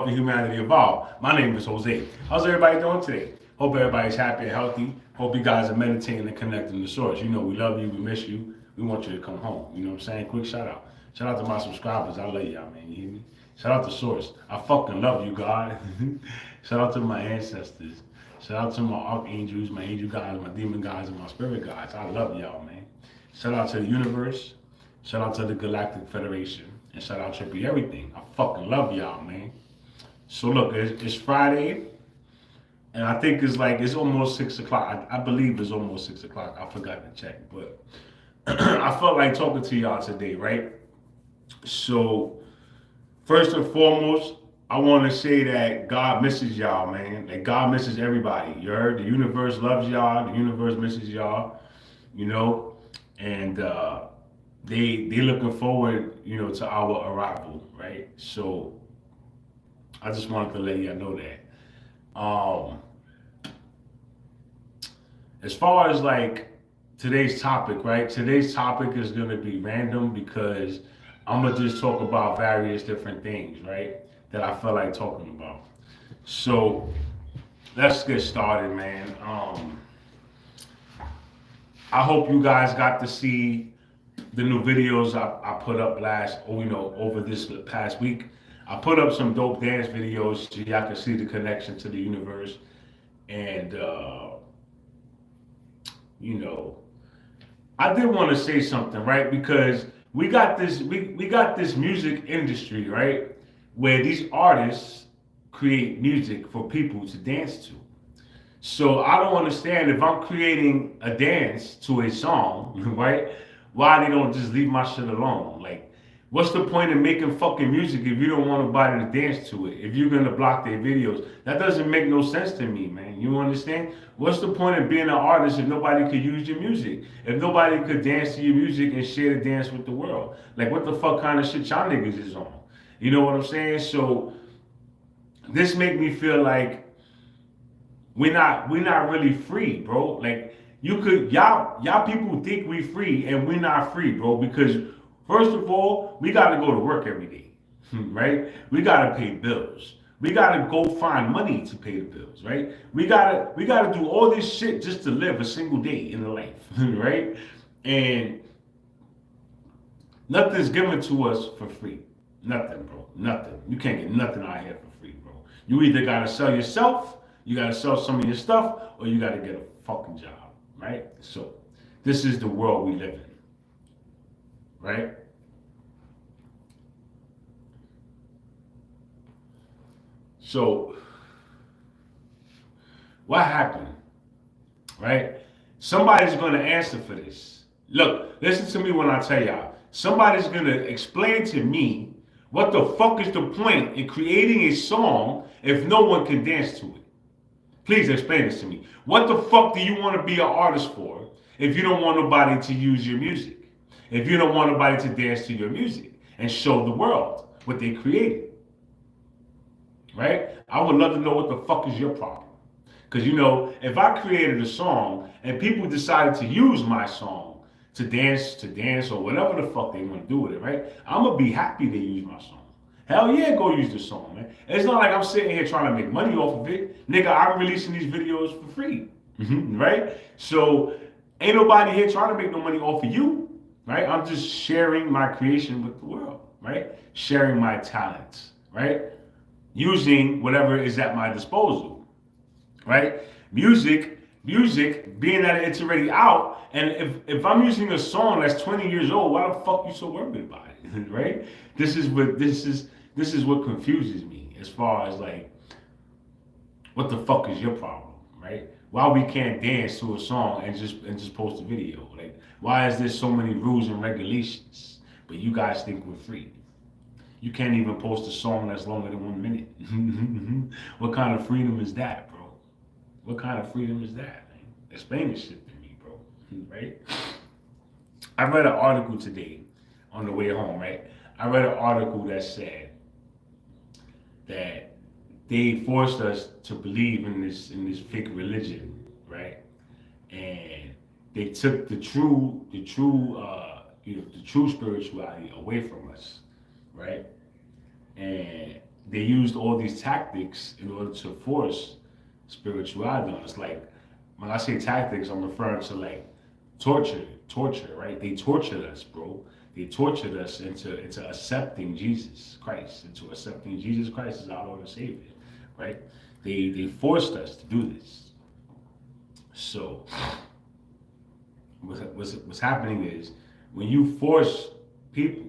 Helping Humanity Evolve. My name is Jose. How's everybody doing today? Hope everybody's happy and healthy. Hope you guys are meditating and connecting to Source. You know, we love you, we miss you, we want you to come home. You know what I'm saying? Quick shout out. Shout out to my subscribers. I love y'all, man. You hear me? Shout out to Source. I fucking love you, God. Shout out to my ancestors. Shout out to my archangels, my angel guys, my demon guys, and my spirit guys. I love y'all, man. Shout out to the universe. Shout out to the Galactic Federation. And shout out to everything. I fucking love y'all, man. So look, it's Friday, and I think it's almost 6 o'clock. I believe it's almost 6 o'clock. I forgot to check, but I felt like talking to y'all today, right? So first and foremost, I want to say that God misses y'all, man. That God misses everybody. You heard? The universe loves y'all. The universe misses y'all. You know, and they looking forward, to our arrival, right? So I just wanted to let y'all know that. As far as like today's topic, right? Today's topic is gonna be random because I'm gonna just talk about various different things, right? That I feel like talking about. So let's get started, man. I hope you guys got to see the new videos I put up over this past week. I put up some dope dance videos so y'all can see the connection to the universe. And, you know, I did want to say something, right? Because we got this music industry, right? Where these artists create music for people to dance to. So I don't understand if I'm creating a dance to a song, right? Why they don't just leave my shit alone? Like, what's the point in making fucking music if you don't want nobody to dance to it? If you're gonna block their videos, that doesn't make no sense to me, man. You understand? What's the point of being an artist if nobody could use your music? If nobody could dance to your music and share the dance with the world? Like, what the fuck kind of shit y'all niggas is on? You know what I'm saying? So this make me feel like we're not really free, bro. Like you could y'all people think we free and we're not free, bro, because first of all, we gotta go to work every day. Right? We gotta pay bills. We gotta go find money to pay the bills, right? We gotta do all this shit just to live a single day in the life, right? And nothing's given to us for free. Nothing, bro. Nothing. You can't get nothing out here for free, bro. You either gotta sell yourself, you gotta sell some of your stuff, or you gotta get a fucking job, right? So, this is the world we live in, right? So, what happened, right? Somebody's gonna answer for this. Look, listen to me when I tell y'all. Somebody's gonna explain to me what the fuck is the point in creating a song if no one can dance to it. Please explain this to me. What the fuck do you want to be an artist for if you don't want nobody to use your music? If you don't want nobody to dance to your music and show the world what they created, right? I would love to know what the fuck is your problem. Because, if I created a song and people decided to use my song to dance, or whatever the fuck they want to do with it, right? I'm going to be happy they use my song. Hell yeah, go use the song, man. It's not like I'm sitting here trying to make money off of it. Nigga, I'm releasing these videos for free, right? So ain't nobody here trying to make no money off of you, right? I'm just sharing my creation with the world, right? Sharing my talents, right? Using whatever is at my disposal, right? Music, being that it's already out, and if I'm using a song that's 20 years old, why the fuck you so worried about it, right? This is what confuses me as far as like, what the fuck is your problem, right? Why we can't dance to a song and just post a video? Like, why is there so many rules and regulations, but you guys think we're free? You can't even post a song that's longer than 1 minute. What kind of freedom is that, bro? What kind of freedom is that, man? Explain this shit to me, bro. Right? I read an article today on the way home, right? I read an article that said that they forced us to believe in this fake religion, right? And they took the true spirituality away from us, right? And they used all these tactics in order to force spirituality on us. Like when I say tactics, I'm referring to like torture, right? They tortured us, bro. They tortured us into accepting Jesus Christ, into accepting Jesus Christ as our Lord and Savior, right? They forced us to do this. So what's happening is when you force people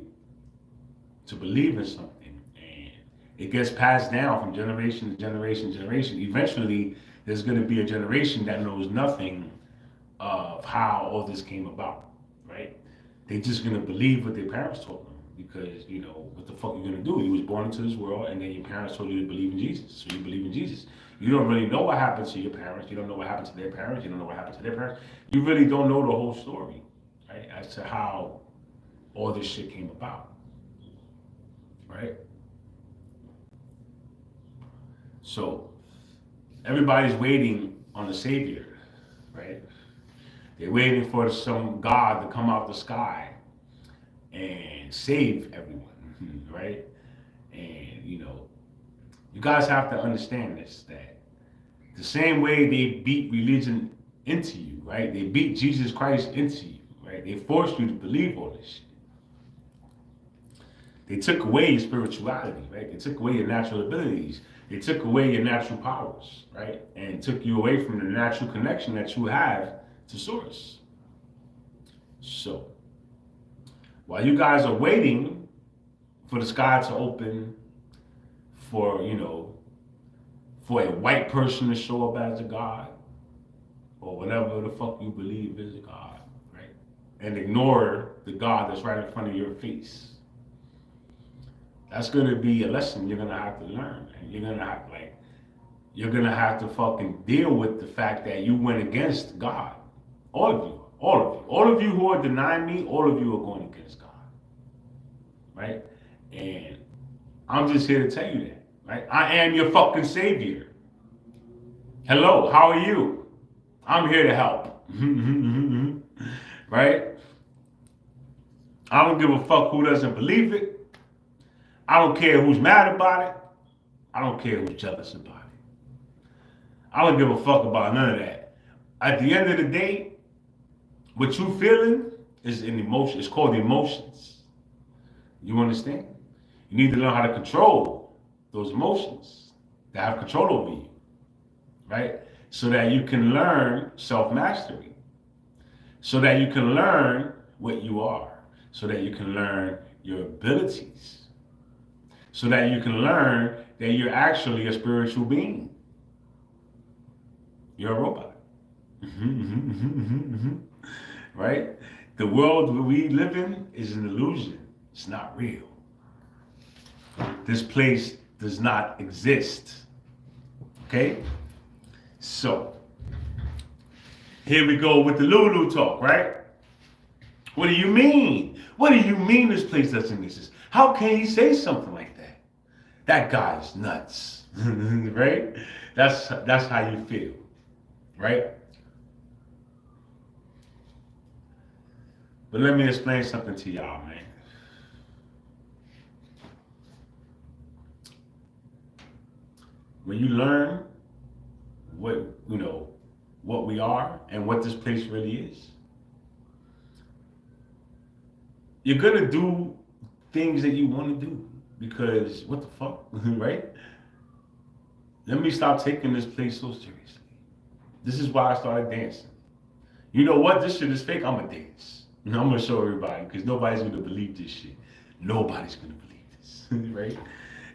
to believe in something and it gets passed down from generation to generation to generation, eventually there's going to be a generation that knows nothing of how all this came about, right? They're just going to believe what their parents told them because, you know, what the fuck are you going to do? You was born into this world and then your parents told you to believe in Jesus, so you believe in Jesus. You don't really know what happened to your parents. You don't know what happened to their parents. You don't know what happened to their parents. You really don't know the whole story, right? As to how all this shit came about, right? So everybody's waiting on a savior, right? They're waiting for some God to come out the sky and save everyone, right? And you know, you guys have to understand this, that the same way they beat religion into you, right? They beat Jesus Christ into you, right? They forced you to believe all this shit. They took away your spirituality, right? They took away your natural abilities. They took away your natural powers, right? And took you away from the natural connection that you have to source. So, while you guys are waiting for the sky to open, for, you know, for a white person to show up as a God, or whatever the fuck you believe is a God, right? And ignore the God that's right in front of your face. That's gonna be a lesson you're gonna have to learn. And you're gonna have to fucking deal with the fact that you went against God. All of you, all of you. All of you who are denying me, all of you are going against God. Right? And I'm just here to tell you that. Right? I am your fucking savior. Hello, how are you? I'm here to help. Right? I don't give a fuck who doesn't believe it. I don't care who's mad about it. I don't care who's jealous about it. I don't give a fuck about none of that. At the end of the day, what you feeling is an emotion. It's called emotions. You understand? You need to learn how to control those emotions that have control over you, right? So that you can learn self-mastery. So that you can learn what you are. So that you can learn your abilities. So that you can learn that you're actually a spiritual being. You're a robot. Right? The world we live in is an illusion. It's not real. This place does not exist. Okay? So, here we go with the Lulu talk, right? What do you mean? What do you mean this place doesn't exist? How can he say something like that? That guy's nuts, right? That's how you feel, right? But let me explain something to y'all, man. When you learn what we are and what this place really is, you're gonna do things that you want to do. Because what the fuck, right? Let me stop taking this place so seriously. This is why I started dancing. You know what? This shit is fake. I'm gonna dance. And I'm gonna show everybody because nobody's gonna believe this shit. Nobody's gonna believe this, right?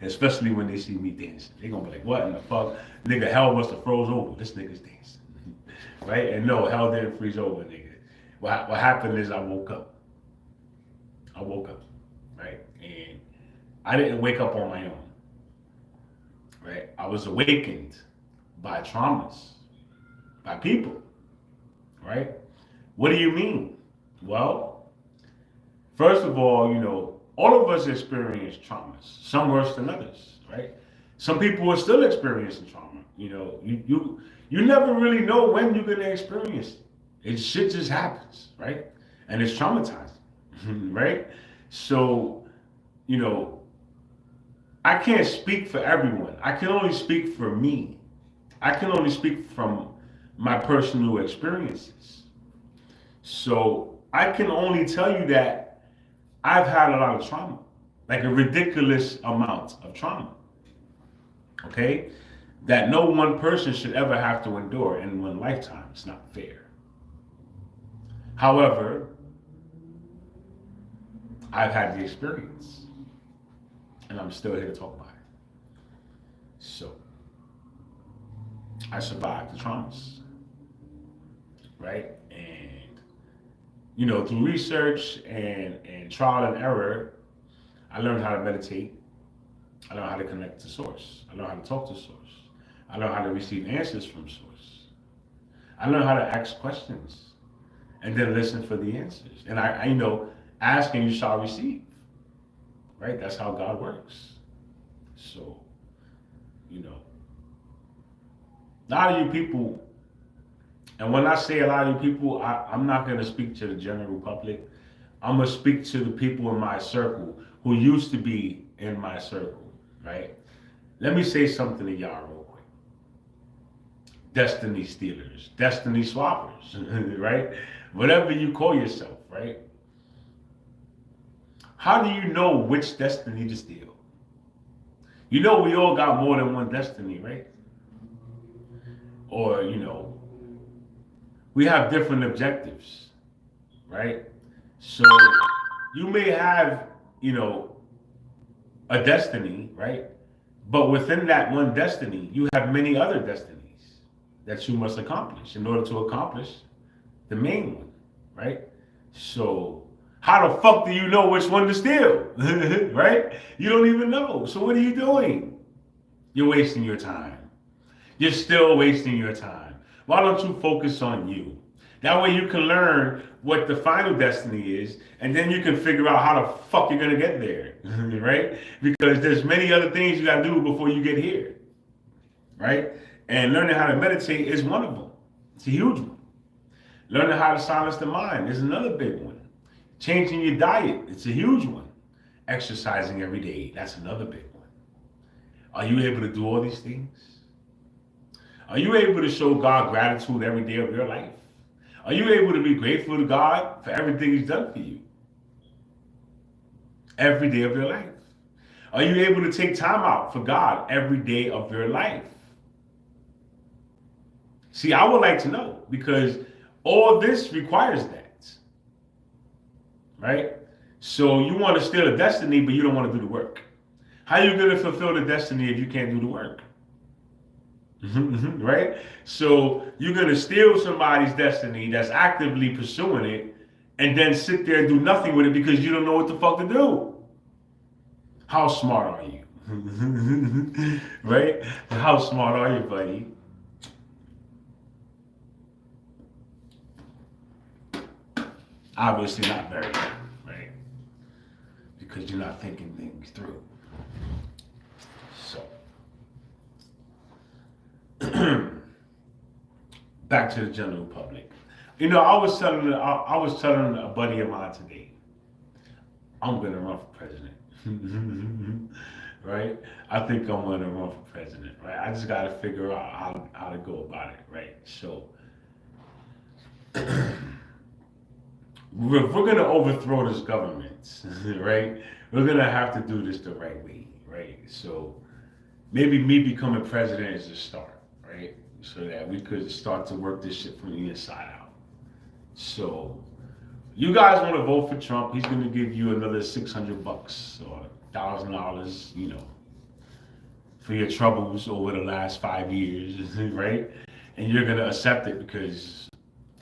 Especially when they see me dancing. They're gonna be like, what in the fuck? Nigga, hell must have froze over. This nigga's dancing, right? And no, hell didn't freeze over, nigga. What happened is I woke up, right? And I didn't wake up on my own, right? I was awakened by traumas, by people, right? What do you mean? Well, first of all, you know, all of us experience traumas, some worse than others, right? Some people are still experiencing trauma. You know, you never really know when you're gonna experience it. Shit just happens, right? And it's traumatizing, right? So, you know, I can't speak for everyone. I can only speak for me. I can only speak from my personal experiences. So I can only tell you that I've had a lot of trauma, like a ridiculous amount of trauma. Okay? That no one person should ever have to endure in one lifetime. It's not fair. However, I've had the experience and I'm still here to talk about it. So I survived the traumas, right? And through research and trial and error, I learned how to meditate. I learned how to connect to source. I learned how to talk to source. I learned how to receive answers from source. I learned how to ask questions and then listen for the answers. And ask and you shall receive, right? That's how God works. So, a lot of you people, and when I say a lot of you people, I'm not going to speak to the general public. I'm going to speak to the people in my circle who used to be in my circle, right? Let me say something to y'all real quick. Destiny stealers, destiny swappers, right? Whatever you call yourself, right? How do you know which destiny to steal? We all got more than one destiny, right? Or, we have different objectives, right? So you may have, a destiny, right? But within that one destiny, you have many other destinies that you must accomplish in order to accomplish the main one, right? So how the fuck do you know which one to steal, right? You don't even know. So what are you doing? You're wasting your time. You're still wasting your time. Why don't you focus on you? That way you can learn what the final destiny is, and then you can figure out how the fuck you're gonna get there, right? Because there's many other things you gotta do before you get here, right? And learning how to meditate is one of them. It's a huge one. Learning how to silence the mind is another big one. Changing your diet, it's a huge one. Exercising every day, that's another big one. Are you able to do all these things? Are you able to show God gratitude every day of your life? Are you able to be grateful to God for everything He's done for you? Every day of your life. Are you able to take time out for God every day of your life? See, I would like to know, because all this requires that, right? So you want to steal a destiny, but you don't want to do the work. How are you going to fulfill the destiny if you can't do the work? Right? So you're going to steal somebody's destiny that's actively pursuing it and then sit there and do nothing with it because you don't know what the fuck to do. How smart are you? Right? How smart are you, buddy? Obviously not very good, right? Because you're not thinking things through. So, back to the general public. I was telling a buddy of mine today, I'm gonna run for president. Right? I think I'm gonna run for president, right? I just gotta figure out how to go about it, right? So if we're gonna overthrow this government, right? We're gonna have to do this the right way, right? So maybe me becoming president is a start, right? So that we could start to work this shit from the inside out. So you guys want to vote for Trump? He's gonna give you another $600 or $1,000, for your troubles over the last 5 years, right? And you're gonna accept it because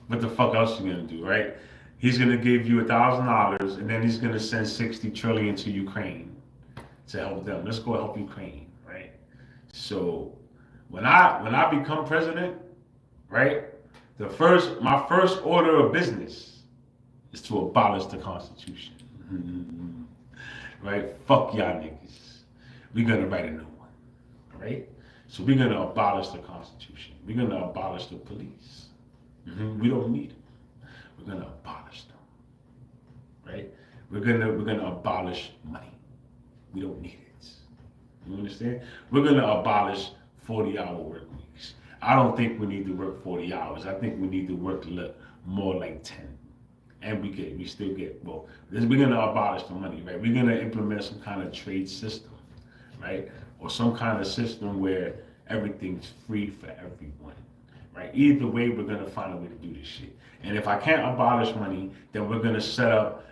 what the fuck else you gonna do, right? He's gonna give you $1,000 and then he's gonna send 60 trillion to Ukraine to help them. Let's go help Ukraine, right? So when I become president, right? My first order of business is to abolish the Constitution. Right? Fuck y'all niggas. We're gonna write a new one. Right? So we're gonna abolish the Constitution. We're gonna abolish the police. We don't need them. We're gonna abolish them. Right? We're gonna abolish money. We don't need it. You understand? We're going to abolish 40-hour work weeks. I don't think we need to work 40 hours. I think we need to work more like 10. And we still get, well, we're going to abolish the money, right? We're going to implement some kind of trade system, right? Or some kind of system where everything's free for everyone, right? Either way, we're going to find a way to do this shit. And if I can't abolish money, then we're going to set up,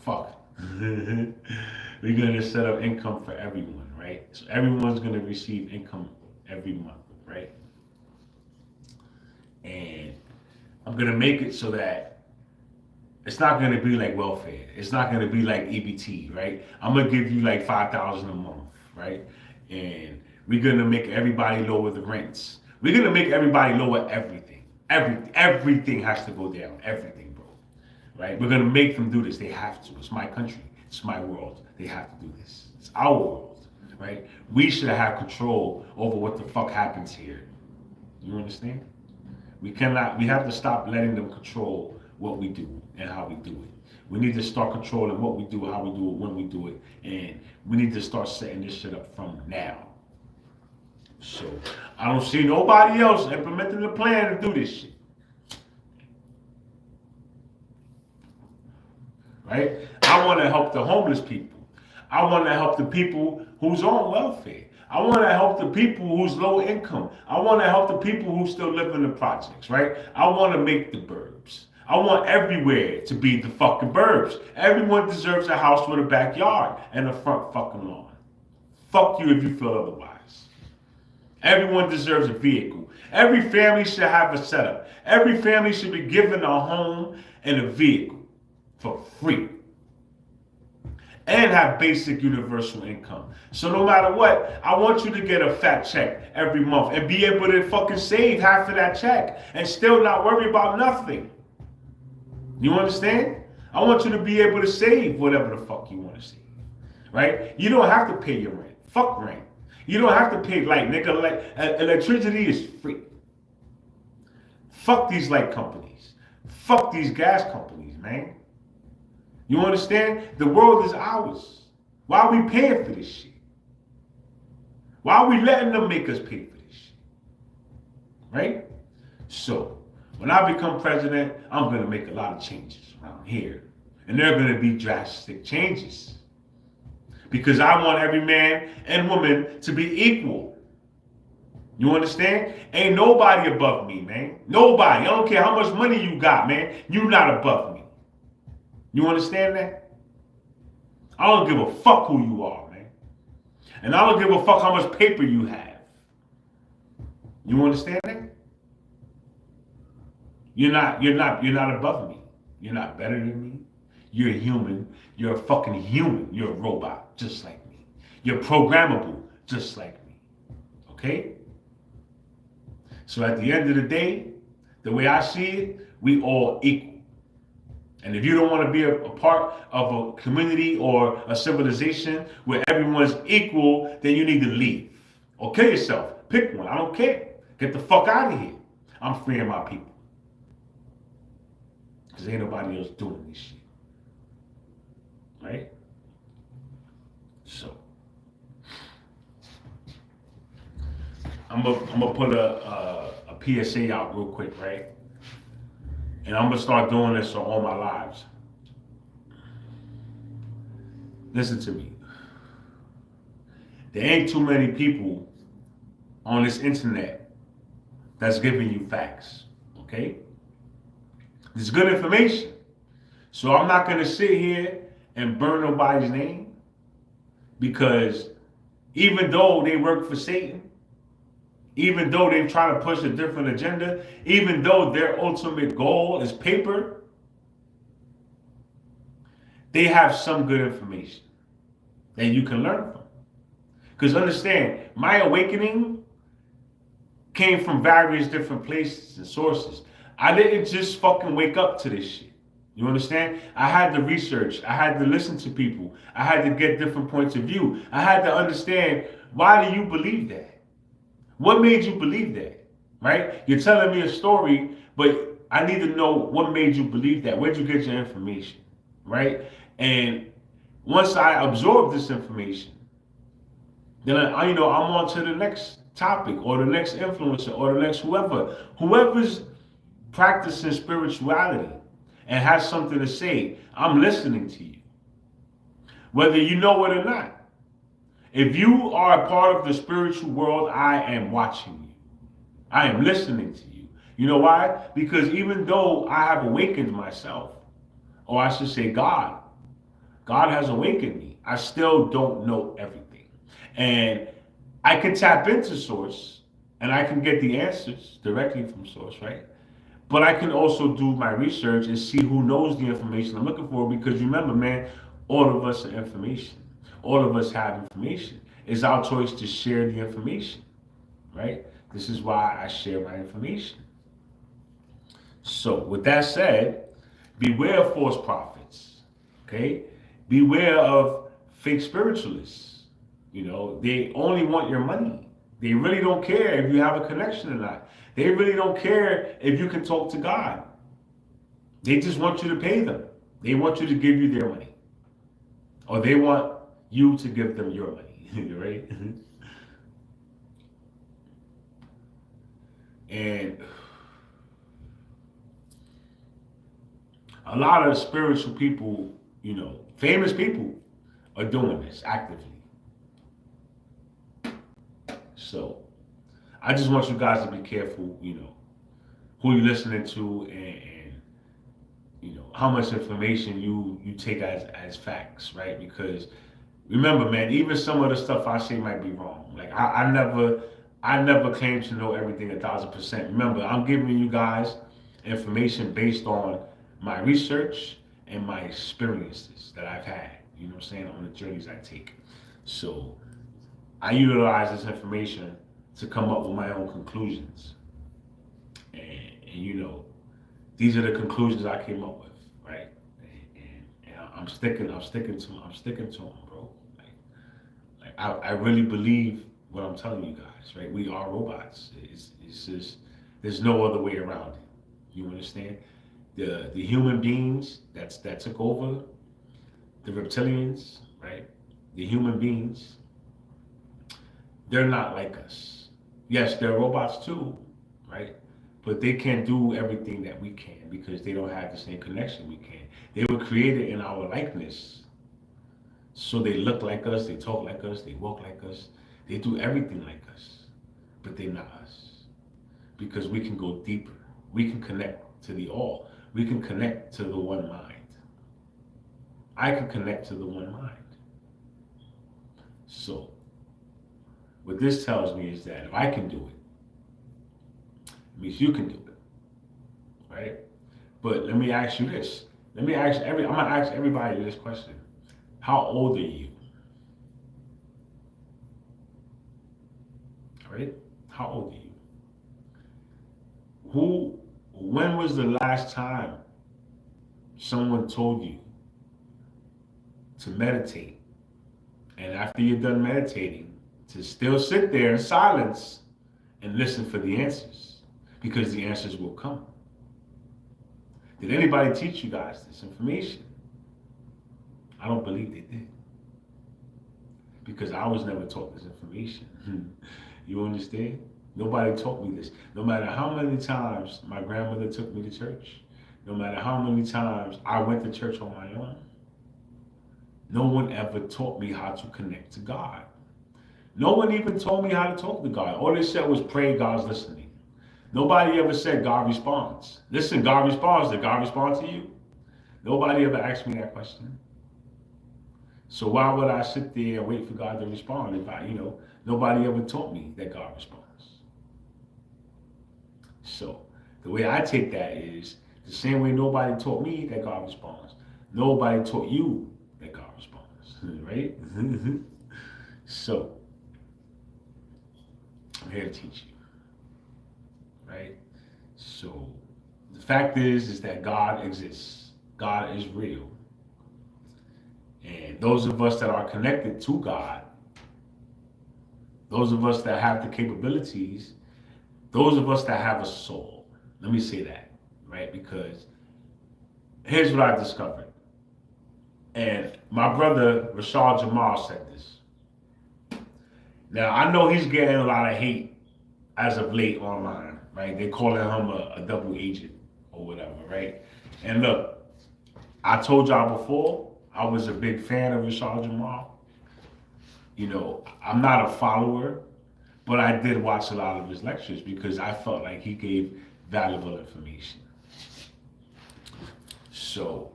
fuck. We're going to set up income for everyone, right? So everyone's going to receive income every month, right? And I'm going to make it so that it's not going to be like welfare. It's not going to be like EBT, right? I'm going to give you like $5,000 a month, right? And we're going to make everybody lower the rents. We're going to make everybody lower everything. Everything has to go down. Everything, bro. Right? We're going to make them do this. They have to. It's my country. It's my world. They have to do this. It's our world, right? We should have control over what the fuck happens here. You understand? We have to stop letting them control what we do and how we do it. We need to start controlling what we do, how we do it, when we do it, and we need to start setting this shit up from now. So, I don't see nobody else implementing the plan to do this shit. Right? I want to help the homeless people. I want to help the people who's on welfare. I want to help the people who's low income. I want to help the people who still live in the projects, right? I want to make the burbs. I want everywhere to be the fucking burbs. Everyone deserves a house with a backyard and a front fucking lawn. Fuck you if you feel otherwise. Everyone deserves a vehicle. Every family should have a setup. Every family should be given a home and a vehicle for free. And have basic universal income. So no matter what, I want you to get a fat check every month and be able to fucking save half of that check and still not worry about nothing. You understand? I want you to be able to save whatever the fuck you want to save. Right? You don't have to pay your rent. Fuck rent. You don't have to pay light, nigga. Electricity is free. Fuck these light companies. Fuck these gas companies, man. You understand? The world is ours. Why are we paying for this shit? Why are we letting them make us pay for this shit? Right? So, when I become president, I'm going to make a lot of changes around here. And they're going to be drastic changes. Because I want every man and woman to be equal. You understand? Ain't nobody above me, man. Nobody. I don't care how much money you got, man. You're not above me. You understand that? I don't give a fuck who you are, man. And I don't give a fuck how much paper you have. You understand that? You're not above me. You're not better than me. You're a human. You're a fucking human. You're a robot, just like me. You're programmable, just like me. Okay? So at the end of the day, the way I see it, we all equal. And if you don't want to be a part of a community or a civilization where everyone's equal, then you need to leave. Or kill yourself. Pick one. I don't care. Get the fuck out of here. I'm freeing my people. Because ain't nobody else doing this shit. Right? So. I'm gonna put a PSA out real quick, right? And I'm going to start doing this on all my lives. Listen to me. There ain't too many people on this internet that's giving you facts, okay? It's good information. So I'm not going to sit here and burn nobody's name because even though they work for Satan, even though they're trying to push a different agenda, even though their ultimate goal is paper, they have some good information that you can learn from. Because understand, my awakening came from various different places and sources. I didn't just fucking wake up to this shit. You understand? I had to research. I had to listen to people. I had to get different points of view. I had to understand, why do you believe that? What made you believe that, right? You're telling me a story, but I need to know what made you believe that. Where'd you get your information, right? And Once I absorb this information, then I'm on to the next topic or the next influencer or the next whoever's practicing spirituality and has something to say. I'm listening to you, whether you know it or not. If you are a part of the spiritual world, I am watching you. I am listening to you. You know why? Because even though I have awakened myself, or I should say God has awakened me, I still don't know everything. And I can tap into source and I can get the answers directly from source, right? But I can also do my research and see who knows the information I'm looking for, because remember, man, all of us are information. All of us have information. It's our choice to share the information, right? This is why I share my information. So, with that said, beware of false prophets, okay? Beware of fake spiritualists. They only want your money. They really don't care if you have a connection or not. They really don't care if you can talk to God. They just want you to pay them. They want you to give you their money. Or they want you to give them your money, right? And a lot of spiritual people, famous people, are doing this actively. So I just want you guys to be careful, who you're listening to, and how much information you take as facts, right? Because remember, man, even some of the stuff I say might be wrong. Like I never claim to know everything 1,000%. Remember, I'm giving you guys information based on my research and my experiences that I've had. You know what I'm saying, on the journeys I take. So I utilize this information to come up with my own conclusions. And these are the conclusions I came up with, right? And I'm sticking to them, bro. Like I really believe what I'm telling you guys, right? We are robots. It's just there's no other way around it. You understand? The human beings that took over, the reptilians, right? The human beings, they're not like us. Yes, they're robots too, right? But they can't do everything that we can because they don't have the same connection we can. They were created in our likeness. So they look like us, they talk like us, they walk like us, they do everything like us. But they're not us. Because we can go deeper. We can connect to the all. We can connect to the one mind. I can connect to the one mind. So what this tells me is that if I can do it, it means you can do it, right? But let me ask you this. I'm gonna ask everybody this question. How old are you? Right? How old are you? When was the last time someone told you to meditate? And after you're done meditating, to still sit there in silence and listen for the answers, because the answers will come. Did anybody teach you guys this information? I don't believe they did, because I was never taught this information. You understand? Nobody taught me this. No matter how many times my grandmother took me to church, no matter how many times I went to church on my own, no one ever taught me how to connect to God. No one even told me how to talk to God. All they said was pray, God's listening. Nobody ever said God responds. Listen, God responds. Did God respond to you? Nobody ever asked me that question. So why would I sit there and wait for God to respond if nobody ever taught me that God responds? So the way I take that is the same way nobody taught me that God responds. Nobody taught you that God responds, right? So I'm here to teach you, right? So the fact is that God exists. God is real. And those of us that are connected to God, those of us that have the capabilities, those of us that have a soul, let me say that, right? Because here's what I discovered. And my brother Rashad Jamal said this. Now I know he's getting a lot of hate as of late online, right? They're calling him a double agent or whatever, right? And look, I told y'all before, I was a big fan of Rashad Jamal. You know, I'm not a follower, but I did watch a lot of his lectures because I felt like he gave valuable information. So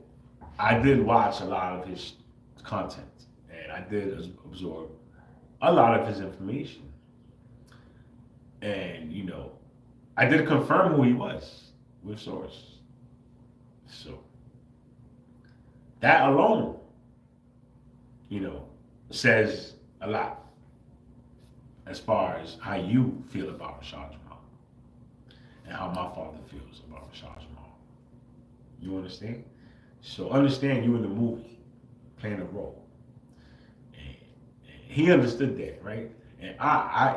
I did watch a lot of his content and I did absorb a lot of his information. And, you know, I did confirm who he was with source. So that alone, you know, says a lot as far as how you feel about Rashad Jamal and how my father feels about Rashad Jamal. You understand? So understand you in the movie playing a role. And he understood that, right? And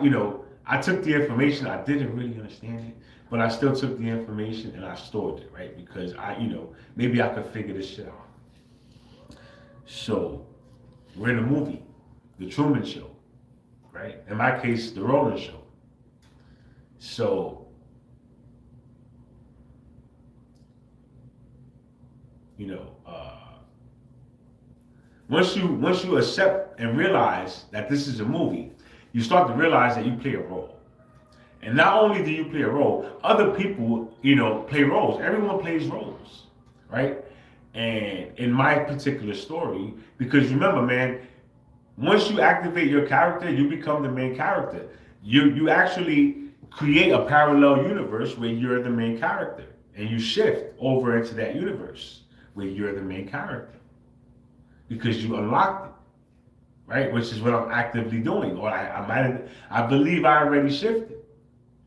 you know, I took the information. I didn't really understand it, but I still took the information and I stored it, right? Because you know, maybe I could figure this shit out. So we're in a movie, The Truman Show, right? In my case, The Roland Show. So, you know, once you accept and realize that this is a movie, you start to realize that you play a role. And not only do you play a role, other people, you know, play roles. Everyone plays roles, right? And in my particular story, because remember, man, once you activate your character, you become the main character. You actually create a parallel universe where you're the main character, and you shift over into that universe where you're the main character because you unlocked it, right? Which is what I'm actively doing, or I believe I already shifted,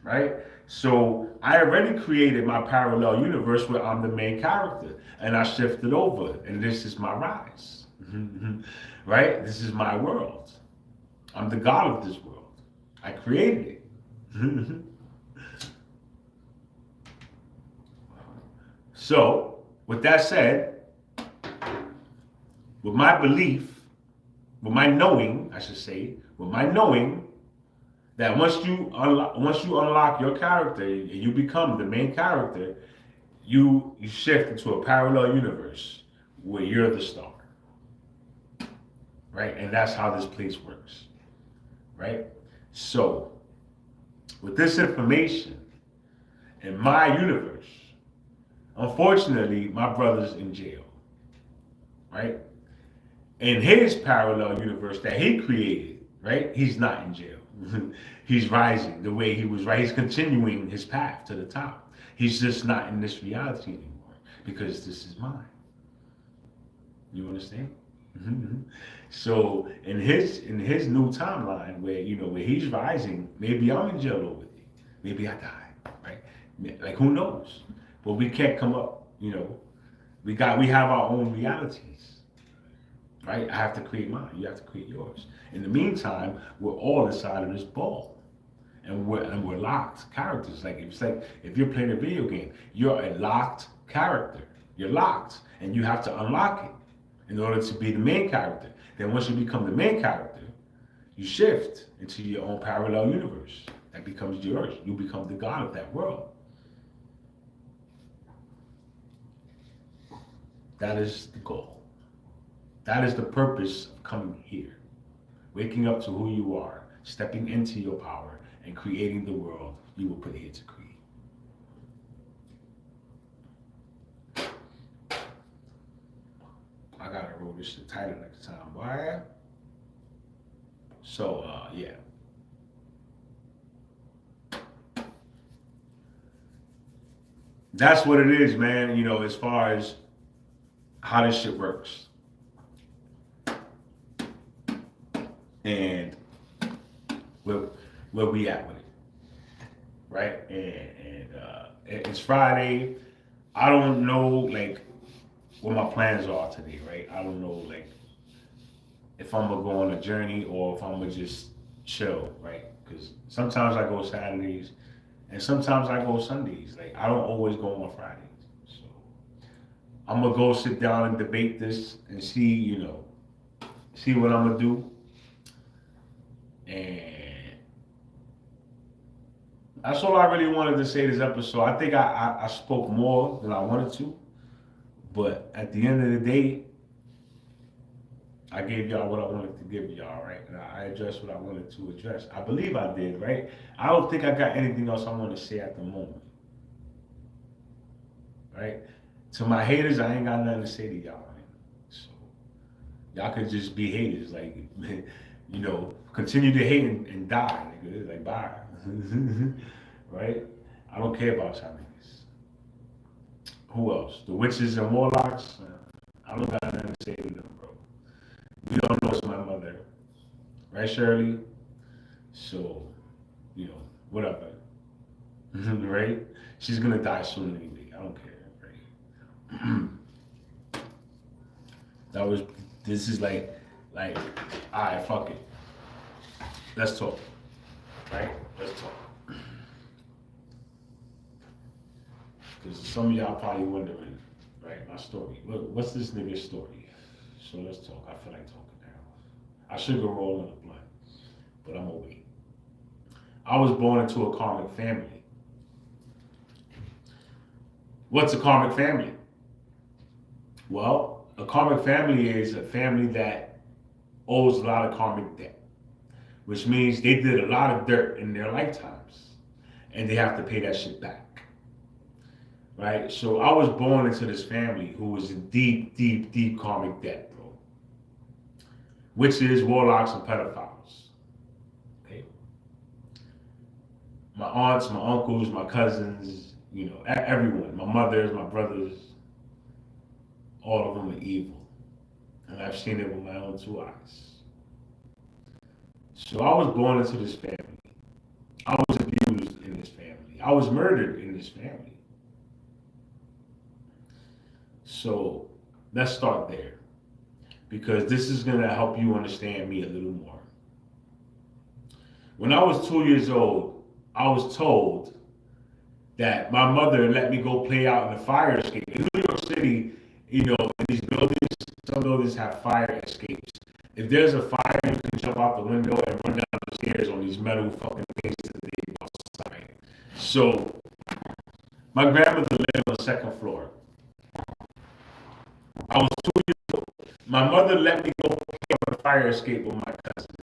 right? So I already created my parallel universe where I'm the main character, and I shifted over, and this is my rise, right? This is my world. I'm the god of this world. I created it. So, with that said, with my belief, with my knowing, I should say, with my knowing that once you unlock your character and you become the main character, you shift into a parallel universe where you're the star, right? And that's how this place works, right? So, with this information in my universe, unfortunately, my brother's in jail, right? In his parallel universe that he created, right? He's not in jail. He's rising the way he was right. He's continuing his path to the top. He's just not in this reality anymore because this is mine. You understand? So in his new timeline where where he's rising, maybe I'm in jail over it. Maybe I die, right? Like who knows? But we can't come up. We have our own realities, right? I have to create mine. You have to create yours. In the meantime, we're all inside of this ball, and we're locked characters. Like if you're playing a video game, you're a locked character. You're locked, and you have to unlock it in order to be the main character. Then once you become the main character, you shift into your own parallel universe that becomes yours. You become the god of that world. That is the goal. That is the purpose of coming here. Waking up to who you are, stepping into your power, and creating the world you were put here to create. I gotta roll this shit tighter next time, boy. So, yeah. That's what it is, man, as far as how this shit works. And where we at with it, right? And it's Friday. I don't know, what my plans are today, right? I don't know, if I'm gonna go on a journey or if I'm gonna just chill, right? Because sometimes I go Saturdays and sometimes I go Sundays. I don't always go on Fridays. So I'm gonna go sit down and debate this and see, see what I'm gonna do. And that's all I really wanted to say this episode. I think I spoke more than I wanted to, but at the end of the day, I gave y'all what I wanted to give y'all, right? And I addressed what I wanted to address. I believe I did, right? I don't think I got anything else I want to say at the moment, right? To my haters, I ain't got nothing to say to y'all, man. So y'all could just be haters, like, continue to hate and die, nigga. Like, bye, right? I don't care about y'all niggas. Who else? The witches and warlocks. I don't got nothing to say to them, bro. You don't know it's my mother, right, Shirley? So, whatever, right? She's gonna die soon anyway. I don't care, right? This is like, alright, fuck it. Let's talk, right? Let's talk. Because some of y'all probably wondering, right, my story. What's this nigga's story? So let's talk. I feel like talking now. I should go roll in the blunt, but I'm gonna wait. I was born into a karmic family. What's a karmic family? Well, a karmic family is a family that owes a lot of karmic debt, which means they did a lot of dirt in their lifetimes, and they have to pay that shit back. Right? So I was born into this family who was in deep, deep, deep karmic debt, bro. Witches, warlocks, and pedophiles. Okay. My aunts, my uncles, my cousins, everyone, my mothers, my brothers, all of them are evil. And I've seen it with my own two eyes. So I was born into this family. I was abused in this family. I was murdered in this family. So let's start there, because this is going to help you understand me a little more. When I was 2 years old, I was told that my mother let me go play out in the fire escape. In New York City, in these buildings, some buildings have fire escapes. If there's a fire, you can jump out the window and run down the stairs on these metal fucking things that they outside. So my grandmother lived on the second floor. I was 2 years old. My mother let me go play on a fire escape with my cousin.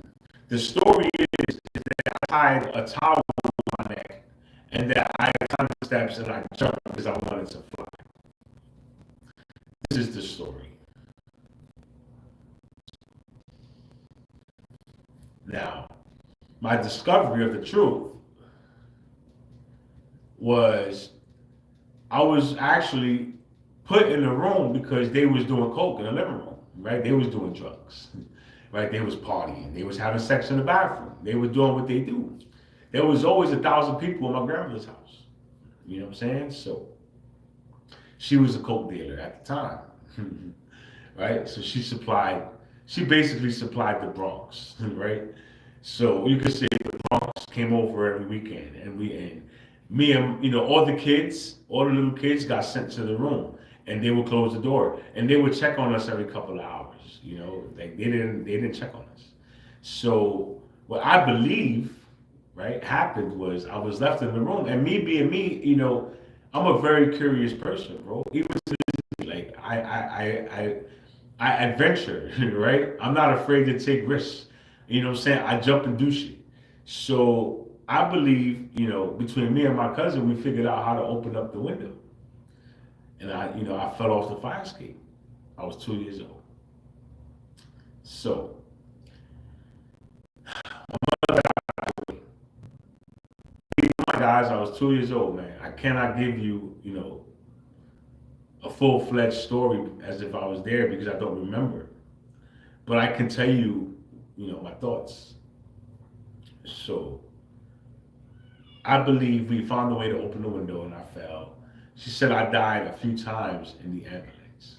The story is that I tied a towel around my neck and that I climbed the steps and I jumped because I wanted to fly. This is the story. Now, my discovery of the truth was I was actually put in the room because they was doing coke in the living room, right? They was doing drugs, right? They was partying. They was having sex in the bathroom. They was doing what they do. There was always 1,000 people in my grandmother's house. You know what I'm saying? So she was a coke dealer at the time, right? So she basically supplied the Bronx, right? So you could say the Bronx came over every weekend, and me and all the little kids got sent to the room. And they would close the door, and they would check on us every couple of hours. Like they didn't check on us. So what I believe, right, happened was I was left in the room, and me being me, I'm a very curious person, bro. Even to this day, like I adventure, right? I'm not afraid to take risks. You know what I'm saying? I jump and do shit. So I believe, between me and my cousin, we figured out how to open up the window. And I fell off the fire escape. I was 2 years old. So, guys, I was 2 years old, man. I cannot give you, a full-fledged story as if I was there because I don't remember. But I can tell you, my thoughts. So, I believe we found a way to open the window and I fell. She said I died a few times in the ambulance.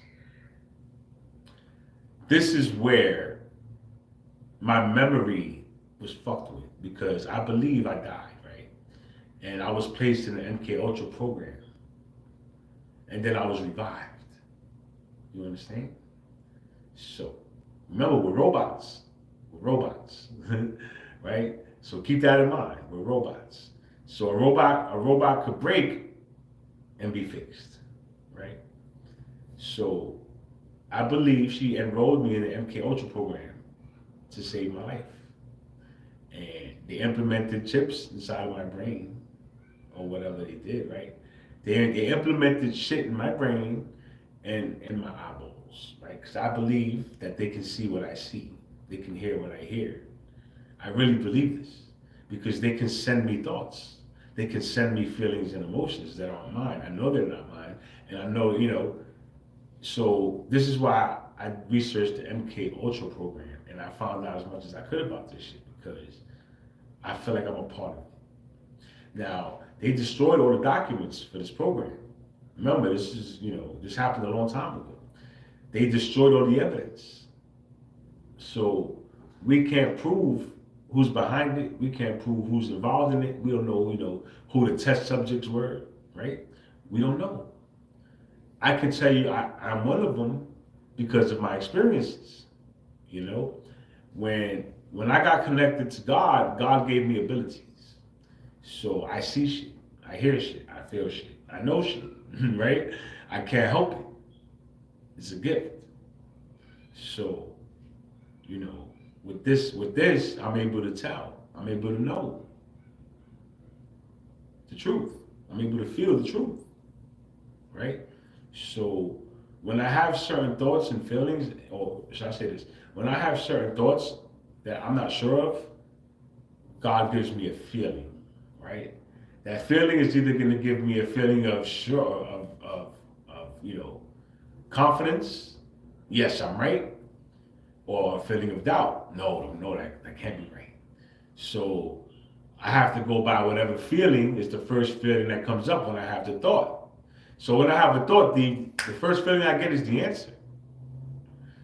This is where my memory was fucked with because I believe I died, right? And I was placed in the MK Ultra program. And then I was revived. You understand? So remember, we're robots. We're robots, right? So keep that in mind. We're robots. So a robot could break and be fixed, right? So I believe she enrolled me in the MK Ultra program to save my life. And they implemented chips inside of my brain or whatever they did, right? They implemented shit in my brain and in my eyeballs, right? Because I believe that they can see what I see, they can hear what I hear. I really believe this because they can send me thoughts, they can send me feelings and emotions that aren't mine. I know they're not mine, and I know, So this is why I researched the MK Ultra program, and I found out as much as I could about this shit because I feel like I'm a part of it. Now, they destroyed all the documents for this program. Remember, this happened a long time ago. They destroyed all the evidence. So we can't prove who's behind it. We can't prove who's involved in it. We don't know, who the test subjects were, right? We don't know. I can tell you I'm one of them because of my experiences. You know, when I got connected to God, God gave me abilities. So I see shit, I hear shit, I feel shit, I know shit, right? I can't help it. It's a gift. So, with this, I'm able to tell. I'm able to know the truth. I'm able to feel the truth, right? So when I have certain thoughts and feelings, or should I say this? When I have certain thoughts that I'm not sure of, God gives me a feeling, right? That feeling is either going to give me a feeling of confidence. Yes, I'm right, or a feeling of doubt. No, that can't be right. So I have to go by whatever feeling is the first feeling that comes up when I have the thought. So when I have a thought, the first feeling I get is the answer.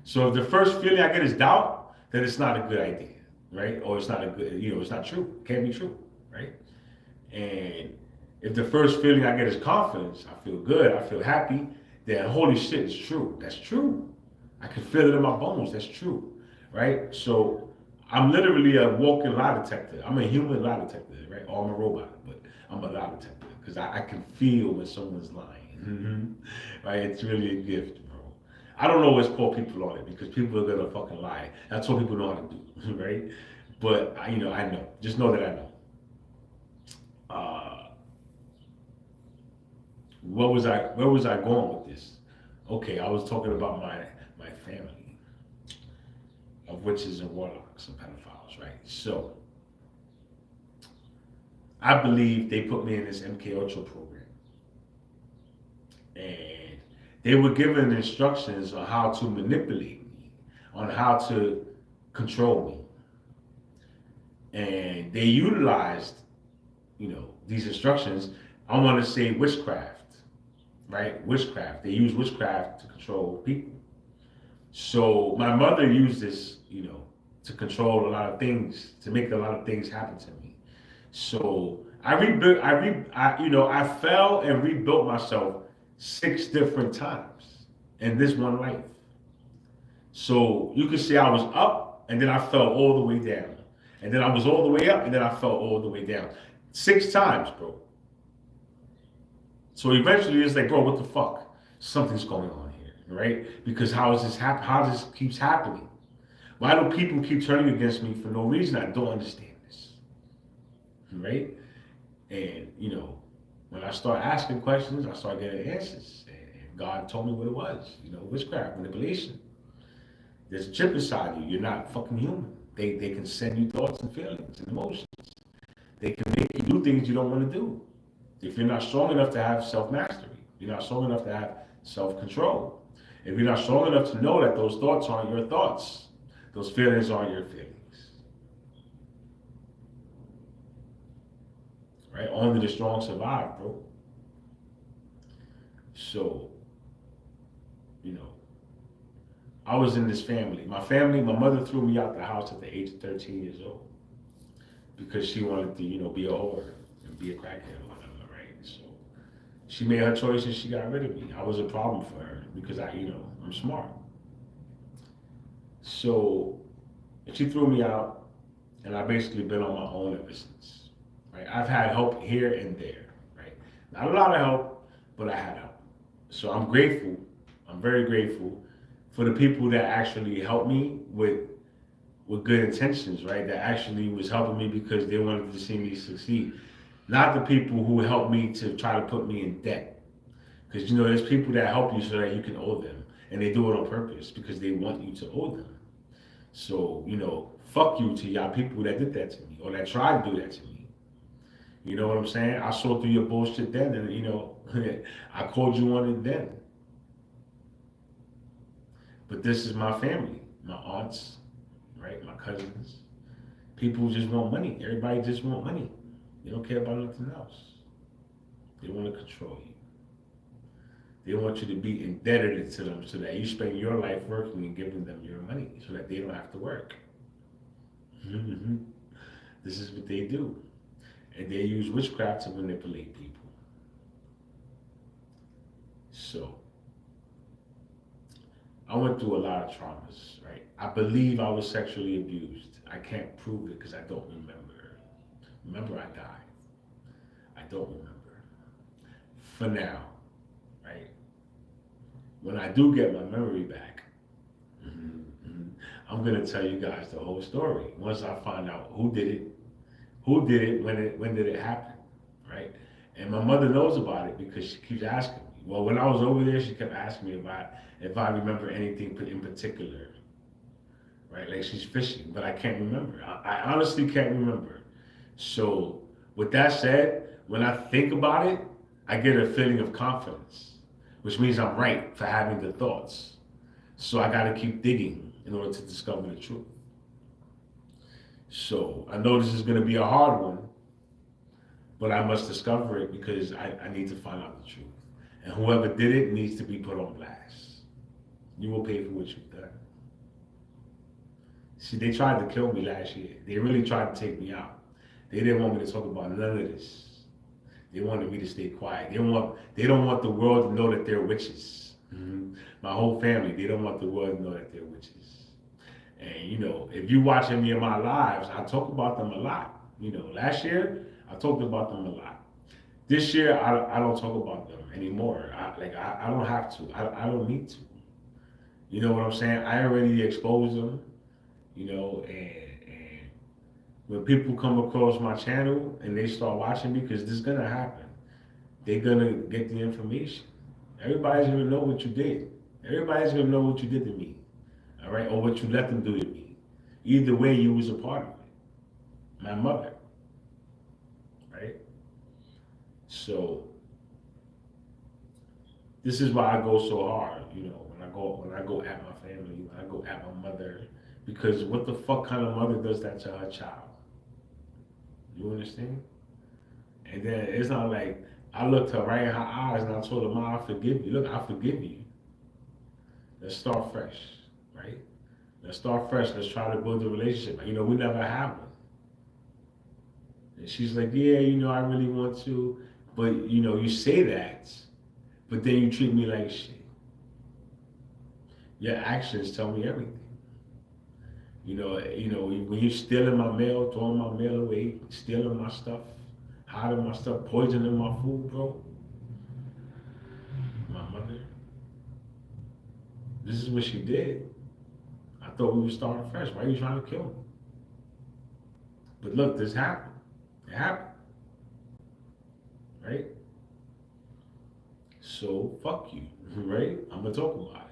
So if the first feeling I get is doubt, then it's not a good idea, right? Or it's not a good, it's not true. It can't be true, right? And if the first feeling I get is confidence, I feel good, I feel happy, then holy shit, it's true. That's true. I can feel it in my bones. That's true, right? So I'm literally a walking lie detector. I'm a human lie detector, right? Or I'm a robot, but I'm a lie detector because I can feel when someone's lying, right? It's really a gift, bro. I don't always call people on it because people are gonna fucking lie. That's what people know how to do, right? But I know. Just know that I know. Where was I going with this? Okay, I was talking about my family of witches and warlocks and pedophiles, right? So I believe they put me in this MK Ultra program, and they were given instructions on how to manipulate me, on how to control me, and they utilized, these instructions. I want to say witchcraft, right? Witchcraft. They use witchcraft to control people. So my mother used this, to control a lot of things, to make a lot of things happen to me. So I fell and rebuilt myself 6 different times in this one life. So you could say I was up and then I fell all the way down. And then I was all the way up and then I fell all the way down. 6 times, bro. So eventually it's like, bro, what the fuck? Something's going on here, right? Because how this keeps happening? Why do people keep turning against me for no reason? I don't understand this, right? And when I start asking questions, I start getting answers. And God told me what it was, witchcraft, manipulation. There's a chip inside you. You're not fucking human. They can send you thoughts and feelings and emotions. They can make you do things you don't want to do. If you're not strong enough to have self-mastery, you're not strong enough to have self-control. If you're not strong enough to know that those thoughts aren't your thoughts, those feelings aren't your feelings. Right? Only the strong survive, bro. So, I was in this family. My mother threw me out the house at the age of 13 years old because she wanted to, be a whore and be a crackhead or whatever, right? So She made her choice and she got rid of me. I was a problem for her because I'm smart. So she threw me out, and I basically been on my own ever since. Right? I've had help here and there. Right? Not a lot of help, but I had help. So I'm grateful. I'm very grateful for the people that actually helped me with good intentions, right? That actually was helping me because they wanted to see me succeed. Not the people who helped me to try to put me in debt. Because there's people that help you so that you can owe them. And they do it on purpose because they want you to owe them. So, fuck you to y'all people that did that to me or that tried to do that to me. You know what I'm saying? I saw through your bullshit then and I called you on it then. But this is my family, my aunts, right? My cousins. People just want money. Everybody just want money. They don't care about nothing else. They want to control you. They want you to be indebted to them so that you spend your life working and giving them your money so that they don't have to work. This is what they do. And they use witchcraft to manipulate people. So, I went through a lot of traumas, right? I believe I was sexually abused. I can't prove it because I don't remember. Remember, I died. I don't remember. For now, right? When I do get my memory back, I'm gonna tell you guys the whole story. Once I find out who did it, when did it happen, right? And my mother knows about it because she keeps asking me. Well, when I was over there, she kept asking me if I remember anything in particular, right? Like she's fishing, but I can't remember. I honestly can't remember. So with that said, when I think about it, I get a feeling of confidence, which means I'm right for having the thoughts. So I got to keep digging in order to discover the truth. So I know this is going to be a hard one, but I must discover it because I need to find out the truth. And whoever did it needs to be put on blast. You will pay for what you've done. See, they tried to kill me last year. They really tried to take me out. They didn't want me to talk about none of this. They wanted me to stay quiet. They don't want the world to know that they're witches. My whole family, they don't want the world to know that they're witches. And if you watch any of my lives, I talk about them a lot. Last year I talked about them a lot. This year I don't talk about them anymore. I don't have to. I don't need to. You know what I'm saying? I already exposed them. And when people come across my channel and they start watching me, because this is gonna happen, they're gonna get the information. Everybody's gonna know what you did. Everybody's gonna know what you did to me. All right, or what you let them do to me. Either way, you was a part of it. My mother, right? So this is why I go so hard. When I go at my family, when I go at my mother, because what the fuck kind of mother does that to her child? You understand? And then it's not like I looked her right in her eyes and I told her, "Mom, I forgive you. Look, I forgive you. Let's start fresh, right? Let's start fresh. Let's try to build a relationship. We never have one." And she's like, "Yeah, I really want to, but you say that, but then you treat me like shit. Your actions tell me everything. When you're stealing my mail, throwing my mail away, stealing my stuff, hiding my stuff, poisoning my food, bro. My mother. This is what she did. I thought we were starting fresh. Why are you trying to kill me?" But look, this happened. It happened. Right? So, fuck you. Right? I'm going to talk about it.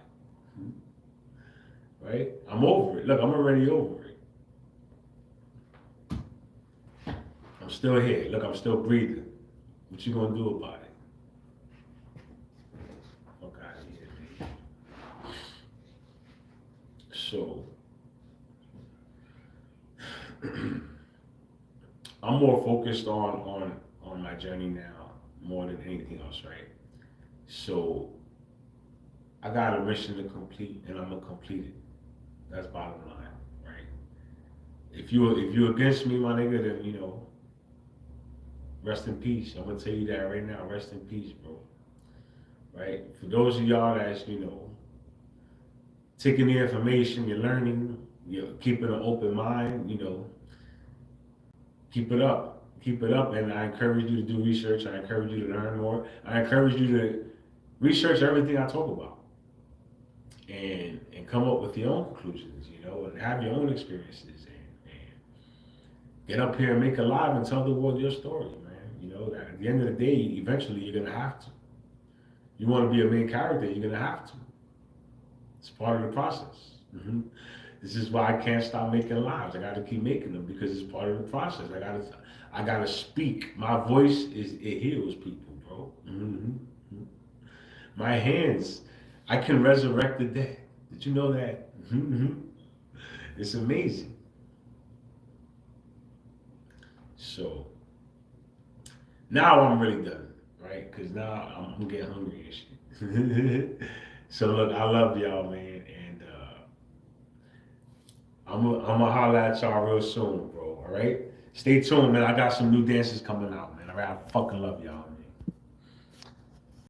Right? I'm over it. Look, I'm already over it. I'm still here. Look, I'm still breathing. What you going to do about it? Fuck out of here, man. So, I'm more focused on my journey now more than anything else, right? So I got a mission to complete and I'm gonna complete it. That's bottom line, right? If you're against me, my nigga, then rest in peace. I'm gonna tell you that right now. Rest in peace, bro. right? For those of y'all that's, taking the information, you're learning, you're keeping an open mind, keep it up. Keep it up. And I encourage you to do research. I encourage you to learn more. I encourage you to research everything I talk about and come up with your own conclusions, and have your own experiences and get up here and make it live and tell the world your story, man. That at the end of the day, eventually you're gonna have to. You want to be a main character, you're gonna have to. It's part of the process. This is why I can't stop making lives. I got to keep making them because it's part of the process. I gotta speak. My voice it heals people, bro. My hands, I can resurrect the dead. Did you know that? It's amazing. So now I'm really done, right? Because now I'm getting hungry and shit. So look, I love y'all, man, and I'm gonna holler at y'all real soon, bro. All right, stay tuned, man. I got some new dances coming out, man. All right, I fucking love y'all, man.